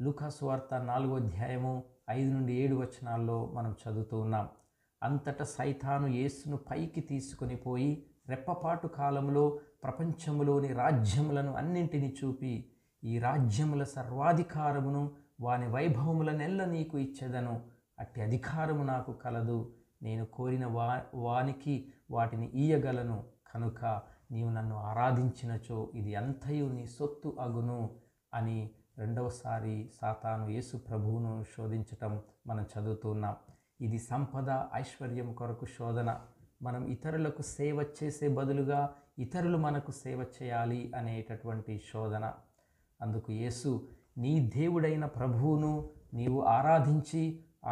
లూకా సువార్త 4వ అధ్యాయము 5-7 వచనాల్లో మనం చదువుతూ ఉన్నాం. అంతటా సైతాను యేసును పైకి తీసుకొని పోయి రెప్పపాటు కాలంలో ప్రపంచములోని రాజ్యములను అన్నింటినీ చూపి, ఈ రాజ్యముల సర్వాధికారమును వాని వైభవములనెల్ల నీకు ఇచ్చెదను. అట్టి అధికారము నాకు కలదు. నేను కోరిన వానికి వాటిని ఇయ్యగలను. కనుక నీవు నన్ను ఆరాధించినచో ఇది అంతయు నీ సొత్తు అగును అని రెండవసారి సాతాను యేసు ప్రభువును శోధించటం మనం చదువుతున్నాం. ఇది సంపద, ఐశ్వర్యం కొరకు శోధన. మనం ఇతరులకు సేవ చేసే బదులుగా ఇతరులు మనకు సేవ చేయాలి అనేటటువంటి శోధన. అందుకు యేసు, నీ దేవుడైన ప్రభువును నీవు ఆరాధించి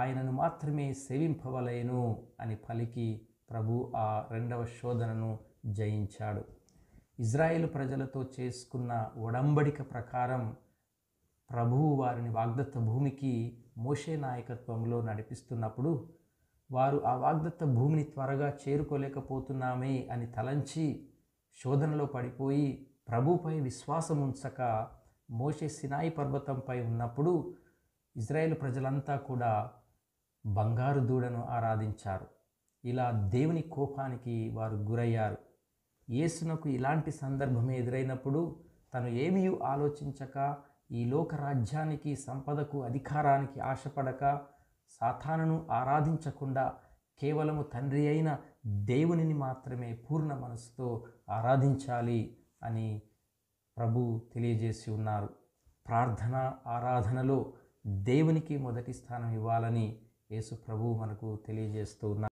ఆయనను మాత్రమే సేవింపవలెను అని పలికి ప్రభు ఆ రెండవ శోధనను జయించాడు. ఇజ్రాయేలు ప్రజలతో చేసుకున్న ఒడంబడిక ప్రకారం ప్రభువు వారిని వాగ్దత్త భూమికి మోషే నాయకత్వంలో నడిపిస్తున్నప్పుడు వారు ఆ వాగ్దత్త భూమిని త్వరగా చేరుకోలేకపోతున్నామే అని తలంచి శోధనలో పడిపోయి ప్రభుపై విశ్వాసం ఉంచక మోషే సినాయి పర్వతంపై ఉన్నప్పుడు ఇజ్రాయేలు ప్రజలంతా కూడా బంగారు దూడను ఆరాధించారు. ఇలా దేవుని కోపానికి వారు గురయ్యారు. యేసునకు ఇలాంటి సందర్భమే ఎదురైనప్పుడు తను ఏమీ ఆలోచించక, ఈ లోక రాజ్యానికి, సంపదకు, అధికారానికి ఆశపడక, సాతానును ఆరాధించకుండా కేవలము తండ్రి అయిన దేవునిని మాత్రమే పూర్ణ మనసుతో ఆరాధించాలి అని ప్రభు తెలియజేసి ఉన్నారు. ప్రార్థన, ఆరాధనలో దేవునికి మొదటి స్థానం ఇవ్వాలని యేసు ప్రభువు మనకు తెలియజేస్తూ ఉన్నారు.